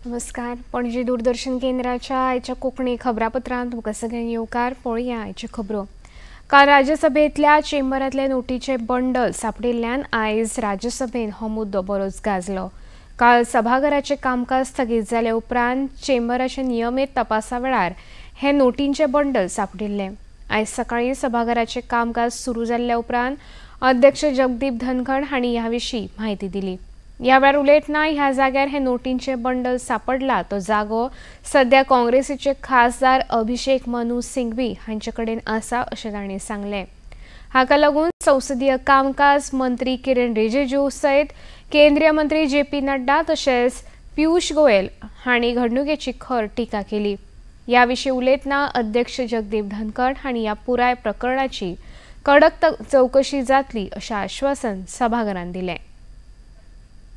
नमस्कार. पणजी दूरदर्शन केंद्राच्या आयच्या कोंकणी खबरापत्रांत तुमकां सगळ्यांक येवकार. पळोवया आयच्यो खबरो. काल राज्यसभेंतल्या चेंबरांतले नोटीचे बंडल सांपडिल्ल्यान आयज राज्यसभेन हो मुद्दो बरोच गाजलो. काल सभाघराचें कामकाज स्थगीत जाले उपरांत चेंबराचे नियमीत तपासा वेळार हे नोटींचे बंडल सांपडिल्ले. आयज सकाळीं सभाघराचें कामकाज सुरू जाल्ल्या उपरांत अध्यक्ष जगदीप धनखड हांणी ह्या विशीं म्हायती दिली. ह्या वेळार उलयतना ह्या जाग्यार हे नोटींचे बंडल सांपडला तो जागो सध्या काँग्रेसीचे खासदार अभिषेक मनु सिंघवी हांचे कडेन आसा अशें तांणी सांगलें. हाका लागून संसदीय कामकाज मंत्री किरण रिजिजू सयत केंद्रीय मंत्री JP नड्डा तशेंच पियुष गोयल हांणी घडणुकेची खर टिका केली. ह्या विशीं उलयतना अध्यक्ष जगदीप धनखड हांणी ह्या पुराय प्रकरणाची कडक चवकशी जातली अशें आश्वासन सभाघरान दिलें.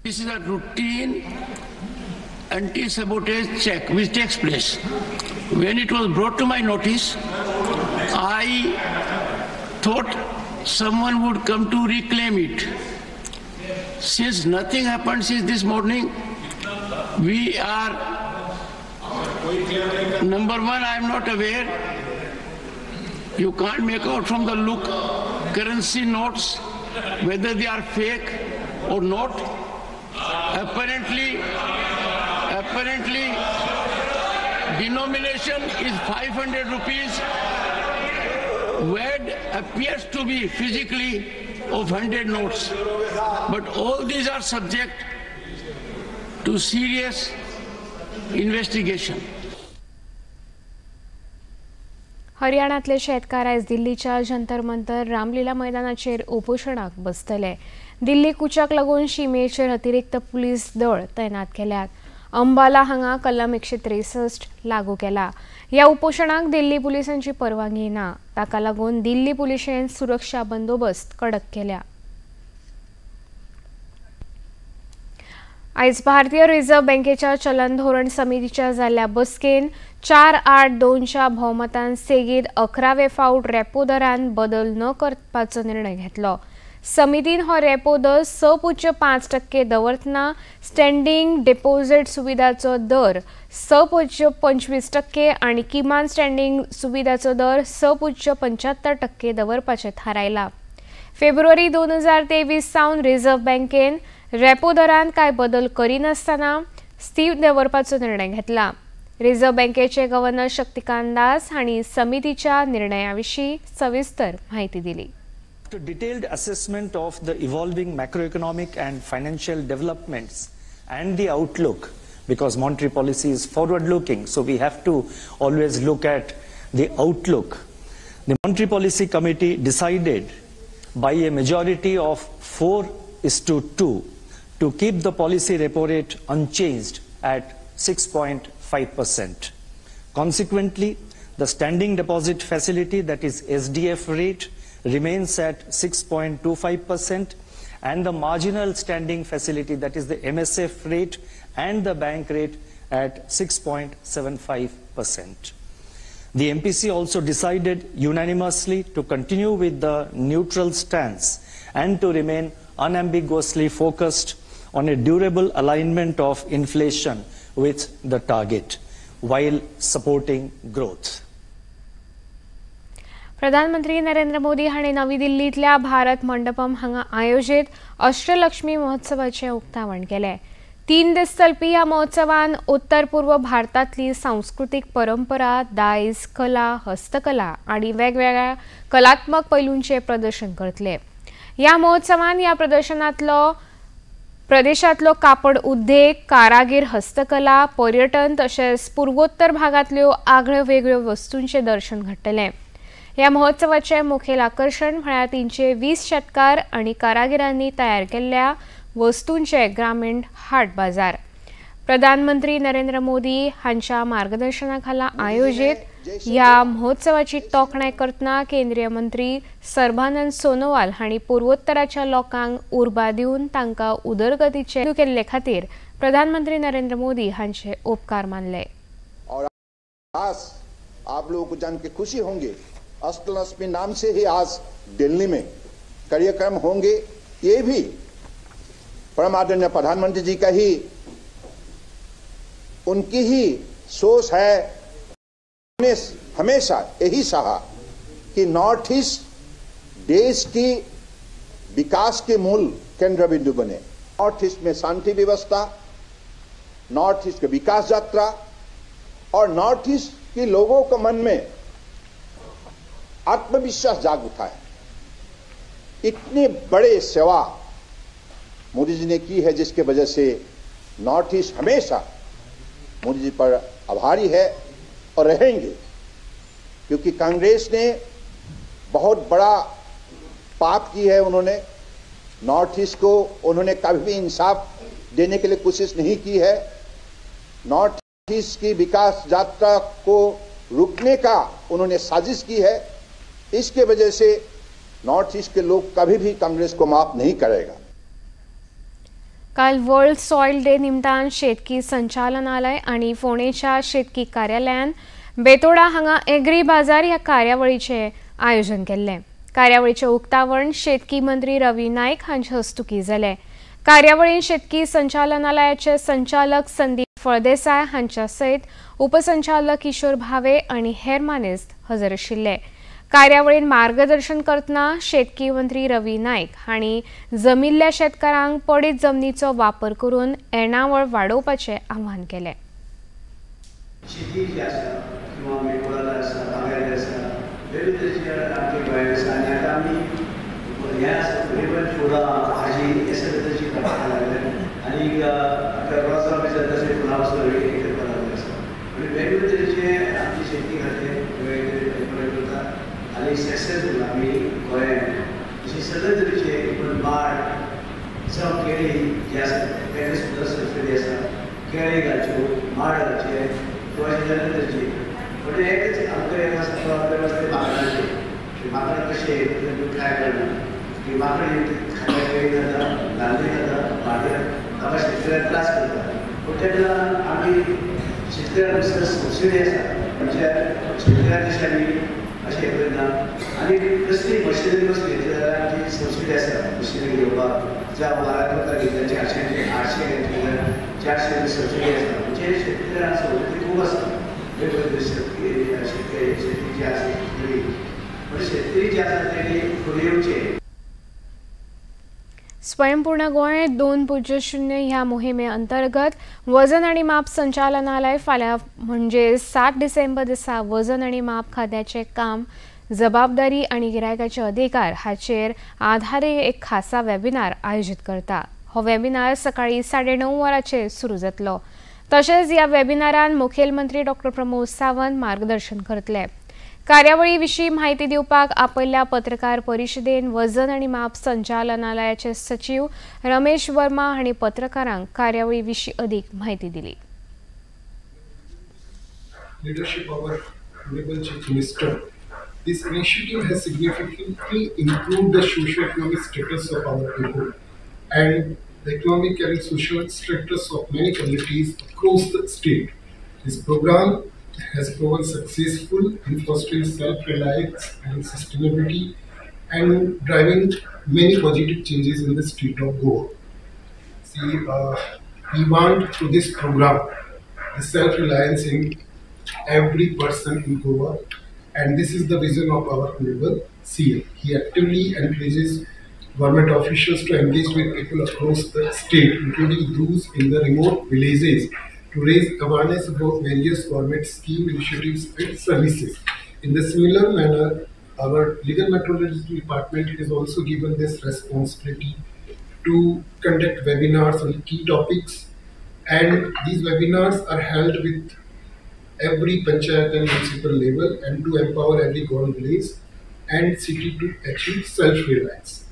This is a routine anti-sabotage check which takes place. When it was brought to my notice, I thought someone would come to reclaim it. Since nothing happened since this morning, we are, number one, I am not aware. You can't make out from the look currency notes whether they are fake or not. Apparently, denomination is 500 rupees. Word appears to be physically of 100 notes. But all these are subject to serious investigation. हरियाणातले शेतकार आयज दिल्लीच्या जंतर मंतर रामलीला मैदानाचेर उपोशणाक बसतले. दिल्ली कुचाक लागून शिमेचेर अतिरिक्त police दळ तैनात केल्यात. अंबाला हांगा कलम 163 लागू केला. ह्या उपोशणाक दिल्ली पुलिसांची परवानगी ना. ताका लागून दिल्ली पुलिशेन सुरक्षा बंदोबस्त कडक केल्या. आयज भारतीय रिझर्व्ह बँकेच्या चलन धोरण समितीच्या जाल्ल्या बसकेन 4-8-2च्या भोवमतान सेगीत 11वे फावट रेपो दरान बदल न करपाचो निर्णय घेतलो. समितीन हो रेपो दर 6.5% दवरतना स्टँडिंग डिपॉझिट सुविधाचो दर 6.25% आनी किमान स्टँडिंग सुविधाचो दर 6.75% दवरपाचें थारायला. फेब्रुवारी 2023 सावन रिझर्व्ह बँकेन रेपो दरान कांय बदल करिनासतना स्थिर दवरपाचो निर्णय घेतला. रिझर्व्ह बँकेचे गव्हर्नर शक्तिकांत दास हांणी समितीच्या निर्णयाविशीं सविस्तर म्हायती दिली. After detailed assessment of the evolving macroeconomic and financial developments and the outlook, because monetary policy is forward-looking, so we have to always look at the outlook. The Monetary Policy Committee decided by a majority of 4:2 to keep the policy repo rate unchanged at 6.5%. Consequently, the standing deposit facility, that is SDF rate, remains at 6.25% and the marginal standing facility, that is the MSF rate, and the bank rate at 6.75%. The MPC also decided unanimously to continue with the neutral stance and to remain unambiguously focused on a durable alignment of inflation with the target while supporting growth. प्रधानमंत्री नरेंद्र मोदी हांणी नवी दिल्लींतल्या भारत मंडपम हांगा आयोजीत अष्टलक्ष्मी महोत्सवाचें उक्तावण केलें. 3 दीस चलपी ह्या महोत्सवान उत्तर पूर्व भारतांतली सांस्कृतीक परंपरा, दायज, कला, हस्तकला आनी वेगवेगळ्या कलात्मक पैलूंचें प्रदर्शन करतले. ह्या महोत्सवान ह्या प्रदेशांतलो कापड उद्देग, कारागीर हस्तकला, पर्यटन तशेंच पूर्वोत्तर भागांतल्यो आगळ्यो वेगळ्यो वस्तूंचें दर्शन घडटलें. ह्या महोत्सवाचे मुखेल आकर्षण म्हळ्यार 320 शेतकार आनी कारागिरांनी तयार केल्ल्या वस्तूंचे ग्रामीण हाट बाजार. प्रधानमंत्री नरेंद्र मोदी हांच्या मार्गदर्शनाखाला आयोजीत ह्या महोत्सवाची तोखणाय करतना केंद्रीय मंत्री सर्बानंद सोनोवाल हांणी पूर्वोत्तराच्या लोकांक उर्बा दिवन तांकां उदरगतीचे केल्ले खातीर प्रधानमंत्री नरेंद्र मोदी हांचे उपकार मानले. आप लोगों को जान के खुशी होंगे, अष्टलक्ष्मी नाम से ही आज दिल्ली में कार्यक्रम होंगे। ये भी परम आदरणीय प्रधानमंत्री जी का ही उनकी ही सोच है। हमने हमेशा यही कहा कि नॉर्थ ईस्ट देश की विकास के मूल केंद्र बिंदु बने। नॉर्थ ईस्ट में शांति व्यवस्था, नॉर्थ ईस्ट की विकास यात्रा और नॉर्थ ईस्ट के लोगों के मन में आत्मविश्वास जाग उठा है। इतनी बड़े सेवा मोदी जी ने की है, जिसके वजह से नॉर्थ ईस्ट हमेशा मोदी जी पर आभारी है और रहेंगे, क्योंकि कांग्रेस ने बहुत बड़ा पाप की है। उन्होंने नॉर्थ ईस्ट को उन्होंने कभी भी इंसाफ देने के लिए कोशिश नहीं की है। नॉर्थ ईस्ट की विकास यात्रा को रुकने का उन्होंने साजिश की है। इसके वजह से नॉर्थ ईस्ट के लोग कभी भी कांग्रेस को माफ नहीं करेगा। काल वर्ल्ड सॉइल डे निमतान शेतकी संचालनालय आणि फोंडेच्या शेतकी कार्यालयान बेतोडा हांगा एग्री बाजार ह्या कार्यावळीचे आयोजन केल्ले। कार्यावळीचे उक्तावण शेतकी मंत्री रवी नाईक हांचे हस्तुकी जाले। कार्यावळीत शेतकी संचालनालयाचे संचालक संदीप फळदेसाय हांच्या सयत उपसंचालक किशोर भावे आणि हेर मानेस्त हजर आशिल्ले। कार्यावळीत मार्गदर्शन करतना शेतकी मंत्री रवी नाईक हांणी जमिल्ल्या शेतकारांक पडीत जमनीचो वापर करून येणावळ वाडोवपाचे आवाहन केले। शेती जी आसा किंवा मेघवाला आसा, बागायती आसा, वेगवेगळे तरेचे आमचे गोंयांत आसा आनी आतां आमी हें आसा फुडें फुलां भाजी हे सगळे तरेची करपाक लागले आनी आतां रोजां बी जाता तशें फुलां वस्तू करपाक लागले आसा आनी वेगवेगळे तरेचे आमची शेती खातीर वेगवेगळे करता आनी सक्सेसफूल आमी गोंयांत अशी सगळे तरेचे माड जावं केळी जी आसा तेका सुद्दां सबसिडी आसा। केळी घालच्यो, माड घालचे किंवा तरेची म्हणजे एकच आमकां एक आसता आपल्या वास्ते माकडांचे माकडां कशे काय करना की माकडां खाल्या केळी खाता, धान्य खाता, भाज्या ताका शेतकऱ्याक त्रास करता। पूण तेन्ना आमी शेतकऱ्यांक सबसिडी आसा म्हणजे शेतकऱ्याक तशें आमी अशें करना आनी कसली मशिनरी कसली घेतली जाल्यार आमची सबसिडी आसा मशिनरी घेवपाक ज्या वारांत घेतल्या 400 घेतल्या 400 सबसिडी आसा म्हणजे शेतकऱ्यांक सवलती खूब आसा। वेगवेगळे शेतकरी जी आसा शेतकरी जे आसा तेणी फुडें येवचे। स्वयंपूर्ण गोय 2.0 ह्या मोहिमे अंतर्गत वजन आणि माप संचालनालय फाल्यां म्हणजे 7 डिसेंबर दिसा वजन आणि माप खात्याचे काम, जबाबदारी आणि गिरायकाचे अधिकार हाचेर आधारीत एक खासा वेबिनार आयोजित करता। हो वेबिनार सकाळी 9:30 वरांचेर सुरू जातलो। तशेंच ह्या वेबिनारान मुखेलमंत्री डॉक्टर प्रमोद सावंत मार्गदर्शन करतले। कार्यावळी विशीं माहिती दिवपाक आपयल्ल्या पत्रकार परिशदेन वजन आणि माप संचालनालयाचे सचिव रमेश वर्मा हांणी पत्रकारांक कार्यावळी विशीं अदीक माहिती दिली। Leadership of our Honorable Chief Minister, this initiative has significantly improved the socio-economic status of our people and the economic and social status of many communities across the state. This program has proven successful in fostering self-reliance and sustainability and driving many positive changes in the state of Goa. See, we want through this program the self-reliance in every person in Goa, and this is the vision of our Honorable CM. He actively encourages government officials to engage with people across the state, including those in the remote villages, to raise awareness about various government scheme initiatives and services. In the similar manner, our Legal Metrology Department is also given this responsibility to conduct webinars on key topics, and these webinars are held with every panchayat and municipal level and to empower every Goan village and city to achieve self-reliance.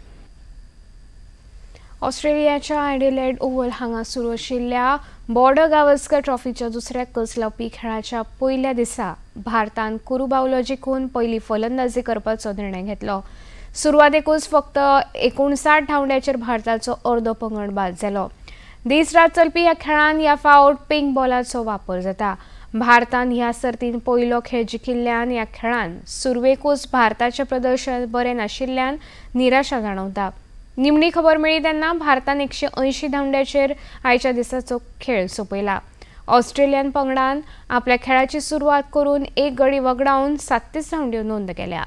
ऑस्ट्रेलियाच्या Adelaide oval हांगा सुरू आशिल्ल्या border Gavaskar ट्रॉफीच्या दुसऱ्या कस लावपी खेळाच्या पयल्या दिसा भारतान कुरुबावलो जिखून पयली फलंदाजी करपाचो निर्णय घेतलो। सुरवातेकूच फक्त 59 धांवड्याचेर भारताचो अर्दो पंगड बाद जालो। दीस रात चलपी ह्या खेळान ह्या फावट पिंक बॉलाचो वापर जाता। भारतान ह्या सर्तीन पयलो खेळ जिखिल्ल्यान ह्या खेळान सुरवेकूच भारताचें प्रदर्शन बरें नाशिल्ल्यान निराशा जाणवता। निमणी खबर मेळ्ळी तेन्ना भारतान 180 धांवड्याचेर आयच्या दिसाचो खेळ सोंपयला। ऑस्ट्रेलियन पंगडान आपल्या खेळाची सुरवात करून 1 गडी वगडावन 37 धांवड्यो नोंद केल्या.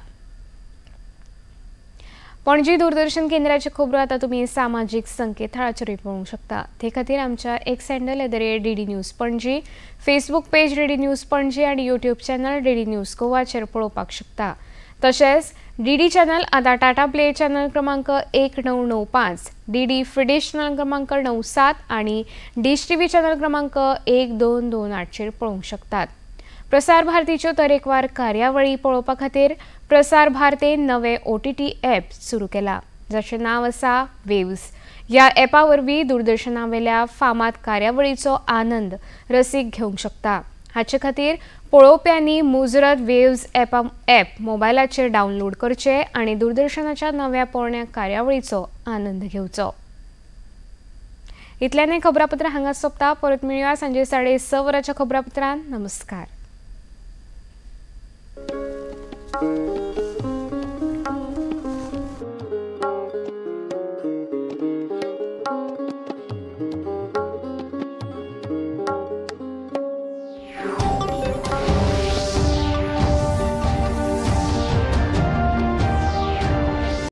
पणजी दूरदर्शन केंद्राचे खबरो आता तुम्ही सामाजिक संकेतथळाचेर पळोवंक शकता. ते खातीर आमच्या x handle @DD news Panaji, Facebook page DD news Panaji आणि यूट्यूब चॅनल DD न्यूज गोवाचेर पळोवपाक शकता. तशेंच DD चॅनल आता टाटा प्ले चॅनल क्रमांक 1995, DD फ्री डिश चॅनल क्रमांक 97 आणि डिश TV चॅनल क्रमांक 1228 चेर पळोवंक शकतात. प्रसार भारतीच्यो तरेकवार कार्यावळी पळोवपा खातीर प्रसार भारतीन नवे OTT ॲप सुरू केला, जाचें नांव आसा वेव्स. ह्या ॲपा वरवीं दूरदर्शनावेल्या फामाद कार्यावळीचो आनंद रसीक घेवंक शकता. हाचे खातीर पळोवप्यांनी मुजरत वेव्स ॲप मोबायलाचेर डावनलोड करचें आनी दूरदर्शनाच्या नव्या पोरण्या कार्यावळीचो आनंद घेवचो. इतल्यान खबरापत्र हांगा सोंपता. परत मेळुया सांजे 6:30 वरांच्या खबरापत्रांत. नमस्कार.